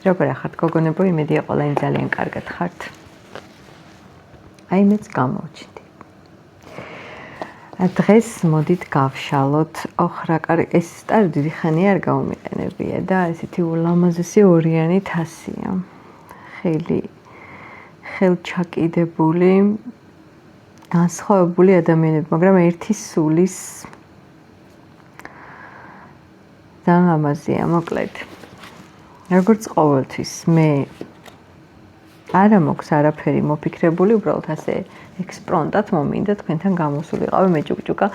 როგორ ახართ გოგონებო, იმედია ყველანი ძალიან კარგად ხართ. აი მეც გამოვჩნდი. დღეს მოდით გავშალოთ. რა კარი, ეს სტარი დიდი ხანი არ გაუმიყენებია და ესეთი ულამაზესი ორიანი თასია. ხელჩაკიდებული, განსხვავებული ადამიანები, მაგრამ ერთი სულის ძალიან ლამაზია, მოკლედ. როგორც ყოველთვის მე არა მოქვს არაფერი მოფიქრებული, უბრალოდ ასე ექსპრონტად მომინდა თქვენთან გამოსულიყავი მეჭუკჭუკა.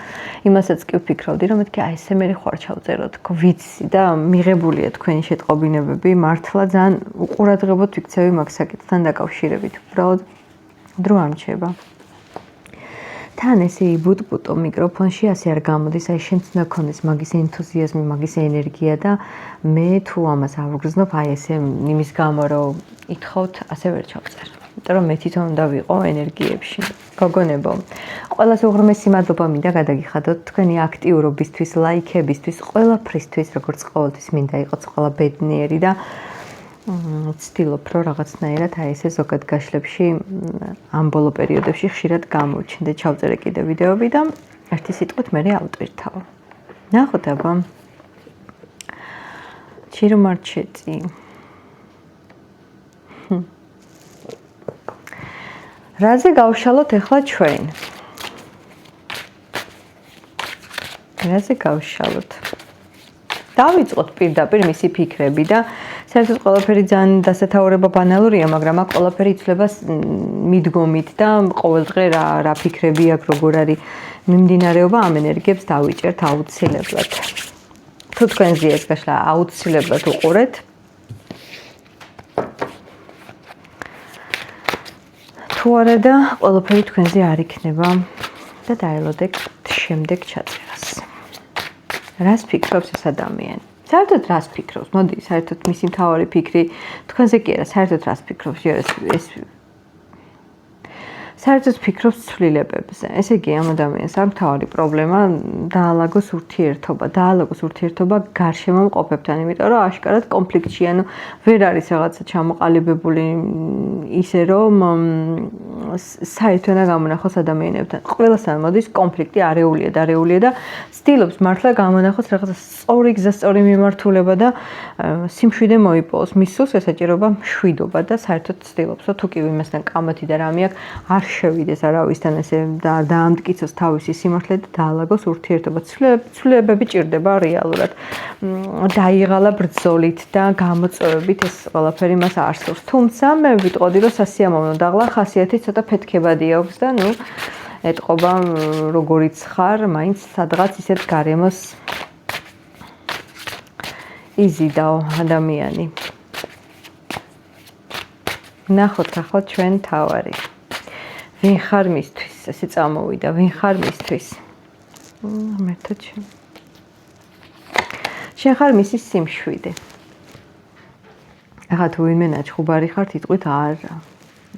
იმასაც კი ვფიქრობდი, რომ მეთქი აი ესე მე ხوار ჩავწეროთ, თქო ვიცი და მიღებულია თქვენი შეტყობინებები, მართლა ძალიან უყურადღებოდ ვიქცევი მაგ საკითხთან დაკავშირებით. უბრალოდ დრო არ მრჩება. თან ესე იბუტბუტო მიკროფონში ასე არ გამოდის, აი შენც უნდა გქონდეს მაგის ენთუზიაზმი, მაგის ენერგია და მე თუ ამას ავგრძნობ, აი ესე იმის გამო რომ ითხოვთ, ასე ვერ ჩავწერ. იმიტომ რომ მე თვითონ უნდა ვიყო ენერგიებში. გოგონებო, ყველას უღრმესი მადლობა მინდა გადაგიხადოთ თქვენი აქტიურობისთვის, ლაიქებისთვის, ყველაფრისთვის, როგორც ყოველთვის მინდა იყოს ყველა ბედნიერი და ვცდილობ რომ რაღაცნაირად აი ესე ზოგად გაშლებში ამ ბოლო პერიოდებში ხშირად გამოვჩნდე, ჩავწერე კიდე ვიდეოები და ერთი სიტყვით მე ავტვირთავ. ნახოთ აბა. ჩირმარჩეწი. რაზე გავშალოთ ახლა ჩვენ? რაზე გავშალოთ? დავიწყოთ პირდაპირ მისი ფიქრები და საერთოდ ყველაფერი ძალიან დასათაურება ბანალურია, მაგრამ აქ ყველაფერი იცვლება მიდგომით და ყოველდღე რა ფიქრები აქვს, როგორ არის მიმდინარეობა, ამ ენერგიებს დავიჭერთ აუცილებლად. თუ თქვენ ზიეს გაშლა აუცილებლად უყურეთ. თუ არა და ყველაფერი თქვენზე არ იქნება და დაელოდეთ შემდეგ ჩაწერას. რას ფიქრობს ეს ადამიანი? საერთოდ რას ფიქრობს? მოდი, საერთოდ მისი მთავარი ფიქრი თქვენზე კი არა, საერთოდ რას ფიქრობს? ეს საერთოდ ფიქრობს ცვლილებებზე. ესე იგი, ამ ადამიანს აქვს მთავარი პრობლემა დაალაგოს ურთიერთობა გარშემო მყოფებთან, იმიტომ რომ აშკარად კონფლიქტში, ანუ ვერ არის რაღაცა ჩამოყალიბებული ისე რომ საერთოდ უნდა გამონახოს ადამიანებთან. ყველასთან მოდის კონფლიქტი არეულია და ცდილობს მართლა გამონახოს რაღაცა სწორი გზა, სწორი მიმართულება და სიმშვიდე მოიპოვოს. მის სულს ესაჭიროება მშვიდობა და საერთოდ ცდილობს, თუ კი იმასთან კამათი და რამე აქვს, არ შევიდეს არავისთან ესე და დაამტკიცოს თავისი სიმართლე და დაალაგოს ურთიერთობა. ცვლილებები ჭირდება რეალურად. დაიღალა ბრძოლით და გამოწვევებით ეს ყველაფერი მას არ სურს. თუმცა მე ვიტყოდი, რომ სასიამოვნო დაღლა ხასიათი ცოტა ფეთქებადი აქვს და ნუ ეტყობა როგორიც ხარ, მაინც სადღაც ისეთ გარემოს იზიდაო ადამიანი. ნახოთ ახლა ჩვენ თავარი. ვინ ხარ მისთვის? ესე წამოვიდა, ვინ ხარ მისთვის? მერტო შენ ხარ მისი სიმშვიდე. ახლა თუ ვინმე ნაჩხუბარი ხართ, იტყვით არა.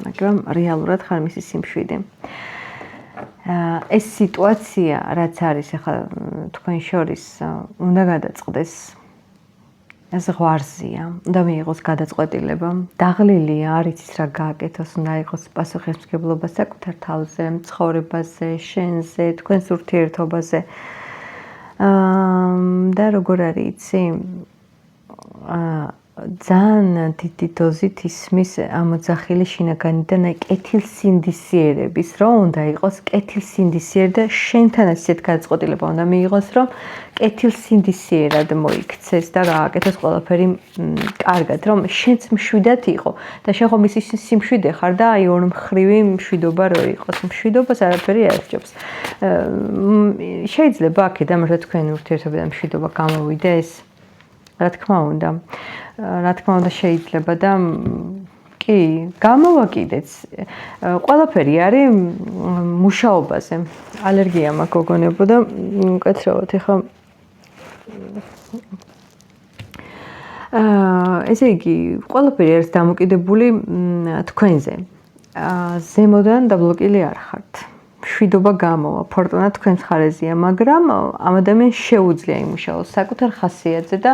მაგრამ რეალურად ხარ მისი სიმშვიდე. ეს სიტუაცია, რაც არის ახლა თქვენ შორის, უნდა გადაწყდეს. ზღვარზია, უნდა მიიღოს გადაწყვეტილება, დაღლილია, არ იცის რა გააკეთოს, უნდა იყოს პასუხისმგებლობა საკუთარ თავზე, ცხოვრებაზე, შენზე, თქვენს ურთიერთობაზე. და როგორ არის იცი? ძალიან დიდი დოზით ისმის ამოძახილი შინაგანიდან კეთილსინდისიერების, რომ უნდა იყოს კეთილსინდისიერი და შენთანაც ისეთ გადაწყვეტილება უნდა მიიღოს, რომ კეთილსინდისიერად მოიქცეს და გააკეთოს ყველაფერი კარგად, რომ შენც მშვიდად იყო და შენ ხომ ის სიმშვიდე ხარ და აი ორმხრივი მშვიდობა რო იყოს. მშვიდობას არაფერი არ სჯობს. შეიძლება აქედან მართლა თქვენი ურთიერთობიდან მშვიდობა გამოვიდეს? რა თქმა უნდა შეიძლება და კი, გამოვაკიდეთ. ყველაფერი არის მუშაობაზე. ალერგია მაქვს გოგონებო და მკეთრავად ეხა ესე იგი, ყველაფერი არის დამოკიდებული თქვენზე. ზემოდან დაბლოკილი არ ხართ. მშვიდობა გამოვა, ფორტუნა თქვენს მხარეზეა, მაგრამ ამ ადამიანს შეუძლია იმუშაოს საკუთარ ხასიათზე და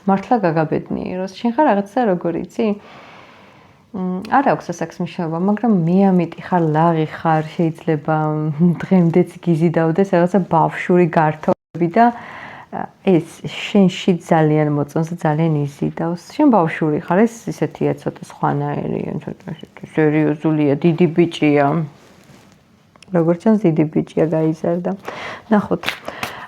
მართლა გაგაბედნიეროს. შენ ხარ რაღაცა როგორ იცი? არ აქვს ასაკს მნიშვნელობა, მაგრამ მე ამიტი ხარ, ლაღი ხარ, შეიძლება დღემდეც გიზიდავდეს რაღაცა ბავშვური გართობები და ეს შენში ძალიან მოწონს და ძალიან იზიდავს. შენ ბავშვური ხარ, ეს ისეთია ცოტა სხვანაირია, ცოტა სერიოზულია, დიდი ბიჭია. როგორც ჩანს, დიდი ბიჭია გაიზარდა. ნახოთ.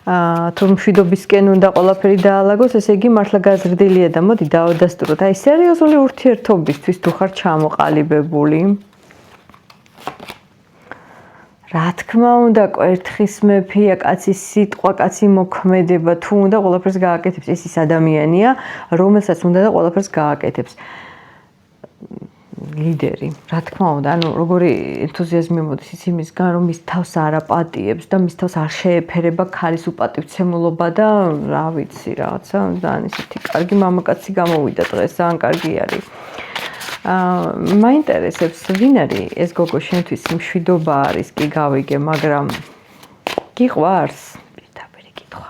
თუ მშვიდობისკენ უნდა ყველაფერი დაალაგოს, ესე იგი მართლა გაზრდილია და მოდი დავადასტუროთ. აი სერიოზული ურთიერთობისთვის თუ ხარ ჩამოყალიბებული. რა თქმა უნდა, კვერთხის მეფეა, კაცის სიტყვა, კაცი მოქმედება, თუ უნდა ყველაფერს გააკეთებს, ეს ის ადამიანია, რომელსაც უნდა და ყველაფერს გააკეთებს. ლიდერი, რა თქმა უნდა, ანუ როგორი ენთუზიაზმი მოდის იმისგან, რომ მის თავს არ აპატიებს და მის თავს არ შეეფერება ქალის უპატივცემულობა და რა ვიცი, რაღაცა, ძალიან ისეთი კარგი მამაკაცი გამოვიდა დღეს, ძალიან კარგი არის. მაინტერესებს, ვინ არის ეს გოგო შენთვის მშვიდობა არის, კი გავიგე, მაგრამ გიყვარს? პირდაპირ კითხვა.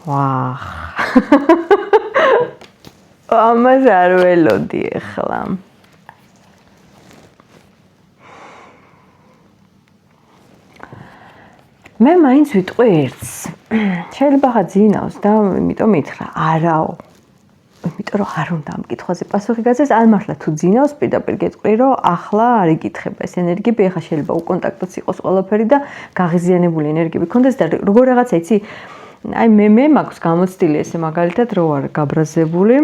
ვაჰ. ამას არ ველოდი ახლა. მე მაინც ვიტყვი ერთს. შეიძლება ხაძინავს და იმიტომ მითხრა, არაო. იმიტომ რომ არ უნდა ამ კითხვაზე პასუხი გაცეს, ან მართლა თუ ძინავს, პირდაპირ გეტყვი, რომ ახლა არ იკითხება ეს ენერგიები, ახლა შეიძლება უკონტაქტოც იყოს ყველაფერი და გაღიზიანებული ენერგიები გქონდეს და როგორ რაღაცა იცი, აი მე მაქვს გამოცდილი ესე მაგალითად რო არ გაბრაზებული,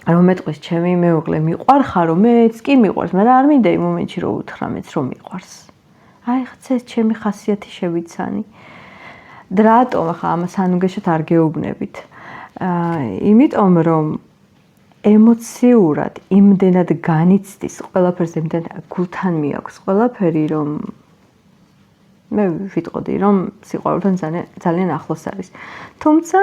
რომ მეტყვის ჩემი მეუღლე მიყვარხარ, რომ მეც კი მიყვარს, მაგრამ არ მინდა იმ მომენტში რომ უთხრა მეც რომ მიყვარს. აი ხა ეს ჩემი ხასიათი შევიცანი. და რატომ ახლა ამას ანუგეშად არ გეუბნებით? იმიტომ რომ ემოციურად იმდენად განიცდის ყველაფერზე, იმდენად გულთან მიაქვს ყველაფერი, რომ მე ვიტყოდი, რომ სიყვარულთან ძალიან ახლოს არის. თუმცა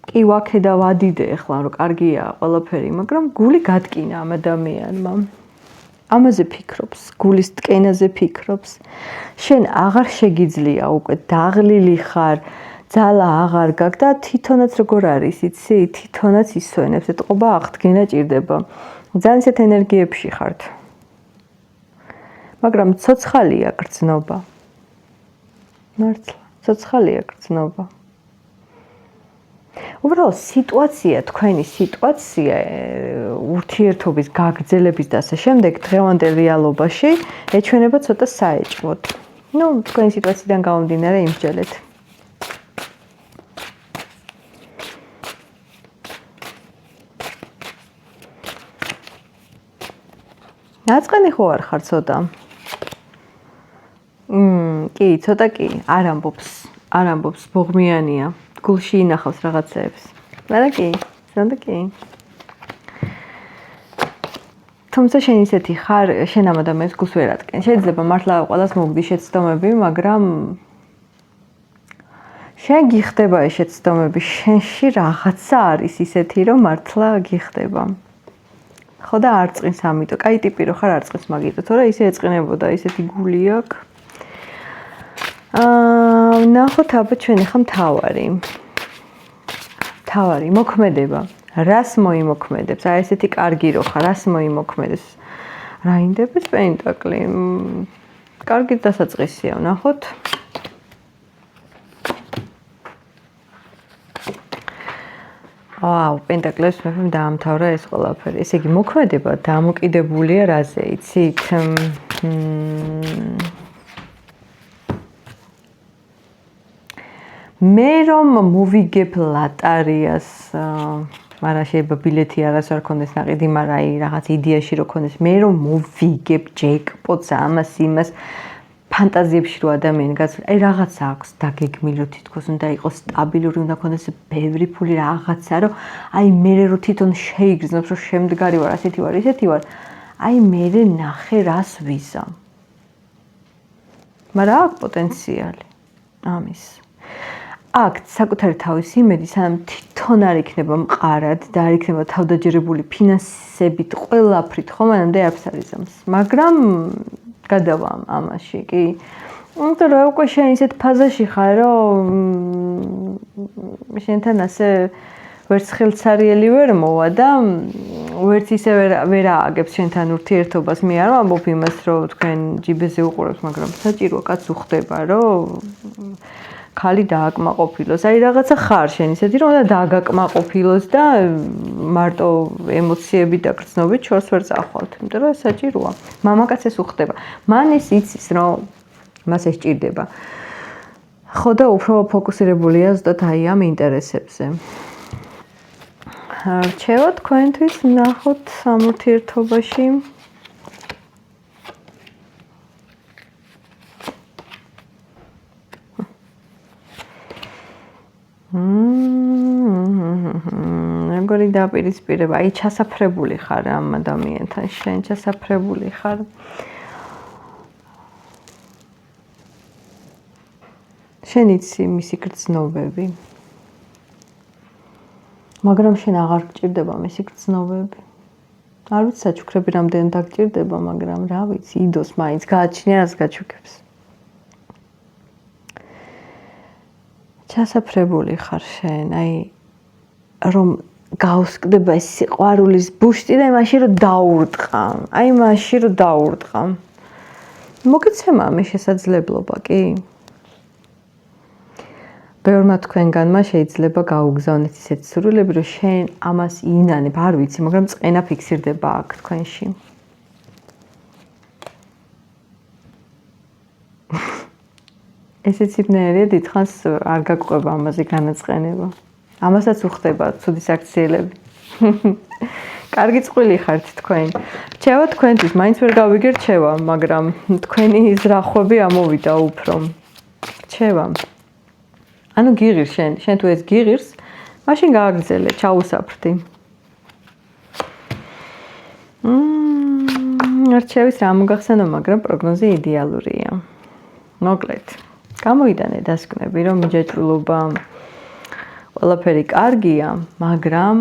კი ვაქე და ვადიდე ახლა, რომ კარგია ყველაფერი, მაგრამ გული გადკინა ამ ადამიანმა. ამაზე ფიქრობს, გულის ტკენაზე ფიქრობს. შენ აღარ შეგიძლია უკვე დაღლილი ხარ, ძალა აღარ გაქვს და თვითონაც როგორ არის, იცი? თვითონაც ისვენებს, ეთყობა აღდგენა ჭირდება. ძალიან ისეთ ენერგიებში ხართ. მაგრამ ცოცხალია გრძნობა. მართლა, ცოცხალია გრძნობა. უბრალოდ სიტუაცია, თქვენი სიტუაცია ურთიერთობის გაგრძელების და ასე შემდეგ დღევანდელ რეალობაში ეჩვენება ცოტა საეჭვოდ. ნუ თქვენი სიტუაციიდან გამომდინარე იმსჯელეთ. ნაწყენი ხო არ ხარ ცოტა? კი, ცოტა კი, არ ამბობს, ბოღმიანია. გულში ინახავს რაღაცეებს. მაგრამ კი, ზონდა კი. თუმცა შენ ისეთი ხარ, შენ ამ ადამიანს გულს ვერ ატკენ. შეიძლება მართლა ყველას მოგდის შეცდომები, მაგრამ შენ გიხდება ეს შეცდომები, შენში რაღაცა არის ისეთი, რომ მართლა გიხდება. ხო და არ წqins ამიტომ. კაი ტიპი რო ხარ, არ წqins მაგიტო, თორე ისე ეწყინებოდა, ისეთი გული აქვს. ნახოთ აბა ჩვენ ახლა მთავარი მოქმედება. რას მოიმოქმედებს? აი ესეთი კარგი რო ხარ, რას მოიმოქმედებს? რა ინდების პენტაკლი? კარგი დასაწყისია, ნახოთ. ვაუ, პენტაკლებს მეფემ დაამთავრა ეს ყველაფერი. ესე იგი მოქმედება დამოკიდებულია რაზე, იცით? მე რომ მოვიგებ ლატარიას, მაგრამ შეიძლება ბილეთი არას არ ქონდეს ნაყიდი, მაგრამ აი რაღაც იდეაში რო ქონდეს, მე რომ მოვიგებ ჯეკპოტს, ამას იმას, ფანტაზიებში რო ადამიანი გაწევს, აი რაღაცა აქვს დაგეგმილი, რომ თითქოს უნდა იყოს სტაბილური, უნდა ქონდეს ბევრი ფული რაღაცა, რომ აი მე რო თვითონ შეიგრძნობს, რომ შემდგარი ვარ, ასეთი ვარ, ისეთი ვარ, აი მე ნახე რას ვიზა. მაგრამ აქვს პოტენციალი ამის. აქ საკუთარი თავის იმედი, სანამ თვითონ არ იქნება მყარად და არ იქნება თავდაჯერებული ფინანსებით, ყველაფრით, ხო, მანამდე არც არ იზამს. მაგრამ გადავა ამაში, კი. იმიტომ რომ უკვე შენ ისეთ ფაზაში ხარ, რომ შენთან ასე ვერც ხელცარიელი ვერ მოვა და ვერც ისე ვერ ააგებს შენთან ურთიერთობას. მე არ ვამბობ იმას, რომ თქვენ ჯიბეზე უყურებთ, მაგრამ საჭიროა კაც უხდება, რომ ხალი დააკმაყოფილოს. აი რაღაცა ხარ შენ ისეთი, რომ უნდა დააგაკმაყოფილოს და მარტო ემოციები და გრძნობით შორს ვერ წახვალთ. იმიტომ რომ საჭიროა. მამაკაცს უხდება. მან ის იცის, რომ მას ესჭირდება. ხო და უფრო ფოკუსირებულია ზუსტად აი ამ ინტერესებზე. რჩევა თქვენთვის ნახოთ ამ ურთიერთობაში. როგორი დაპირისპირება, აი ჩასაფრებული ხარ ამ ადამიანთან, შენ ჩასაფრებული ხარ. შენ იცი მისი გრძნობები. მაგრამ შენ აღარ გჭირდება მისი გრძნობები. არ ვიცი საჩუქრები რამდენი დაგჭირდება, მაგრამ რა ვიცი, იდოს მაინც გააჩნია რას გაჩუქებს. ჩასაფრებული ხარ შენ, აი რომ გავსკდება ეს სიყვარულის ბუშტი და მაშინ რომ დაურტყა. აი მაშინ რომ დაურტყა. მოგეცემა ამის შესაძლებლობა, კი? ბევრმა თქვენგანმა შეიძლება გაუგზავნეთ ისეთ სურვილები, რომ შენ ამას ინანებ, არ ვიცი, მაგრამ წყენა ფიქსირდება აქ თქვენში. ესეც იბნერია დიდხანს არ გაგვყვება ამაზე განაწყენება. ამასაც უხდება ცუდი საქციელები. კარგი წყვილი ხართ თქვენ. რჩევა თქვენთვის, მაინც ვერ გავიგე რჩევა, მაგრამ თქვენი ზრახვები ამოვიდა უფრო. რჩევა. ანუ გიღირს შენ თუ ეს გიღირს, მაშინ გააგრძელე, ჩაუსაფრდი. რჩევის რა მოგახსენო, მაგრამ პროგნოზი იდეალურია. მოკლედ, გამოიტანე დასკვნები, რომ მიჯაჭვულობა ყველაფერი კარგია, მაგრამ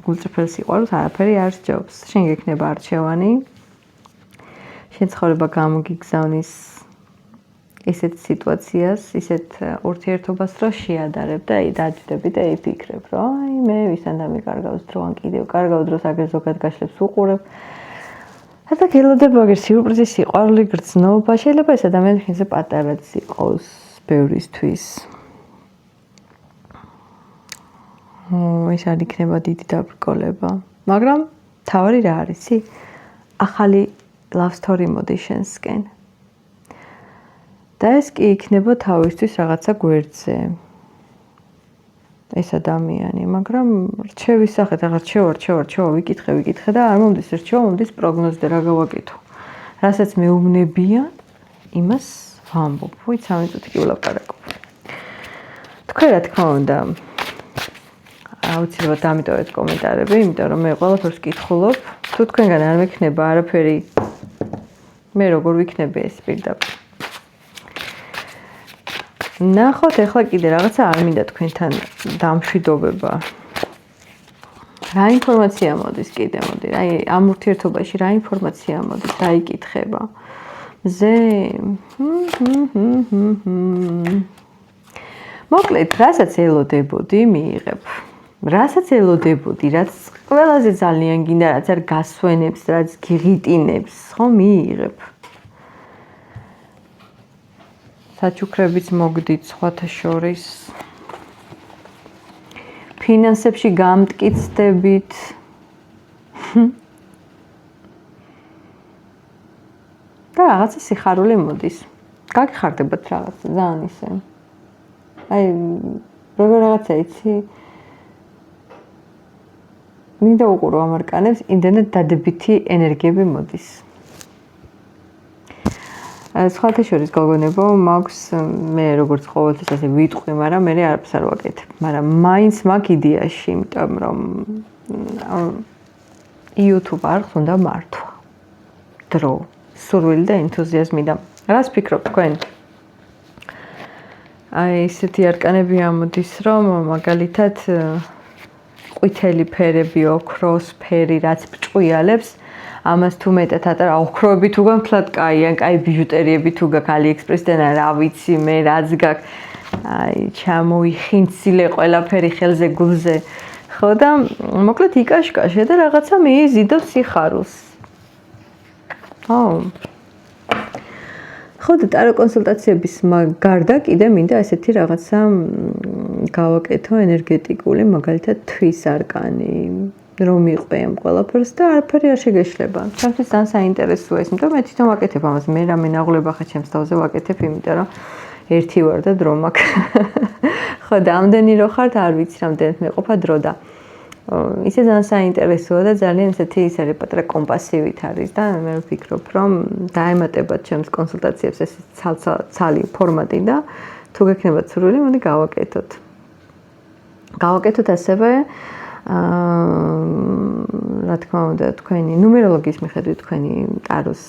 გულწრფელ სიყვარულს არაფერი არ სჯობს. შენ გექნება არჩევანი. შენ ცხოვრება გამოგიგზავნის ისეთ სიტუაციას, ისეთ ურთიერთობას, რომ შეადარებ და დაჯდები და იფიქრებ, რომ აი მე ვისთან დამიკარგავს დრო, ან კიდევ კარგავ დროს აგერ ზოგად გაშლებს უყურებ. და გელოდება აგერ სიურპრიზი, სიყვარული, გრძნობა, შეიძლება ეს ადამიანი ხინზე პატარაც იყოს ბევრისთვის. ეს არ იქნება დიდი დაბრკოლება, მაგრამ თავი რა არის? ახალი love story მოდის შენსკენ. და ეს კი იქნება თავისთვის რაღაცა გვერდზე. ეს ადამიანი, მაგრამ რჩევის სახით, აღარ რჩევა, ვიკითხე და არ მომდის რჩევა, მომდის პროგნოზი, რა გავაკეთო. რასაც მეუბნებიან, იმას ვამბობ. ვიცი, 3 წუთი კი ვლაპარაკობ. თქვენ რა თქმა უნდა, აუცილებლად ამიტოვეთ კომენტარები, იმიტომ რომ მე ყველაფერს ვკითხულობ. თუ თქვენგან არ მექნება არაფერი, მე როგორ ვიქნები ეს პირდაპირ. ნახოთ ახლა კიდე რაღაცა არ მინდა თქვენთან დამშვიდობება. რა ინფორმაცია მოდის კიდე მოდი, აი ამ ურთიერთობაში რა ინფორმაცია მოდის, რა იკითხება. მზე მოკლედ, რასაც ელოდებოდი, მიიღებ. რასაც ელოდებოდი, რაც ყველაზე ძალიან გინდა, რაც არ გასვენებს, რაც გიღიტინებს, ხო, მიიღებ. საჩუქრებიც მოგდით სხვათა შორის. ფინანსებში გამტკიცდებით. და რაღაცა სიხარული მოდის. გაგიხარდებათ რაღაცა, ძალიან ისე. აი, როგორ რაღაცა იცი? მინდა უყურო ამ არკანებს, იმდენად დადებითი ენერგიები მოდის. სხვათა შორის გოგონებო, მაქვს მე როგორც ყოველთვის ასე ვიტყვი, მაგრამ მე არაფერს არ ვაკეთებ. მაგრამ მაინც მაქვს იდეაში, იმიტომ რომ YouTube არხს უნდა მართვა. დრო, სურვილი და ენთუზიაზმი და რას ფიქრობ თქვენ? აი ესეთი არკანები ამოდის, რომ მაგალითად ყვითელი ფერები, ოქროს ფერი, რაც ბრჭყვიალებს, ამას თუ მეტად ატარა ოქროები თუ გამთლად კაი ან კაი ბიჟუტერიები თუ გაქვს AliExpress-დან რა ვიცი მე რაც გაქვს აი ჩამოიხინცილე ყველაფერი ხელზე გულზე ხო და მოკლედ იკაშკაშე და რაღაცა მიიზიდო სიხარულს ხო ხო და ტარო კონსულტაციების გარდა კიდე მინდა ესეთი რაღაცა გავაკეთო ენერგეტიკული მაგალითად თვის არკანი რომ იყვე ამ ყველაფერს და არაფერი არ შეგეშლება. ჩემთვის ძალიან საინტერესოა ეს, იმიტომ მე თვითონ ვაკეთებ ამას, მე რა მენაღვლება ხა ჩემს თავზე ვაკეთებ, იმიტომ რომ ერთი ვარ და დრო მაქვს. ხო და ამდენი რო ხართ, არ ვიცი რამდენად მეყოფა დრო და ისე ძალიან საინტერესოა და ძალიან ესეთი ის არის პატრა კომპასივით არის და მე ვფიქრობ, რომ დაემატებათ ჩემს კონსულტაციებს ეს ცალი ფორმატი და თუ გექნებათ სურვილი, მოდი გავაკეთოთ. გავაკეთოთ ასევე რა თქმა უნდა თქვენი ნუმეროლოგიის მიხედვით თქვენი ტაროს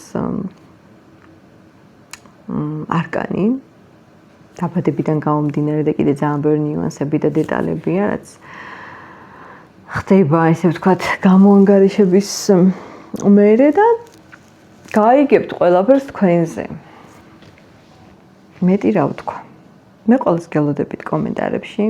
არკანი დაბადებიდან გამომდინარე და კიდე ძალიან ბევრი ნიუანსები და დეტალებია რაც ხდება ესე ვთქვათ გამოანგარიშების მერე და გაიგებთ ყველაფერს თქვენზე მეტი რა ვთქვა მე ყველას გელოდებით კომენტარებში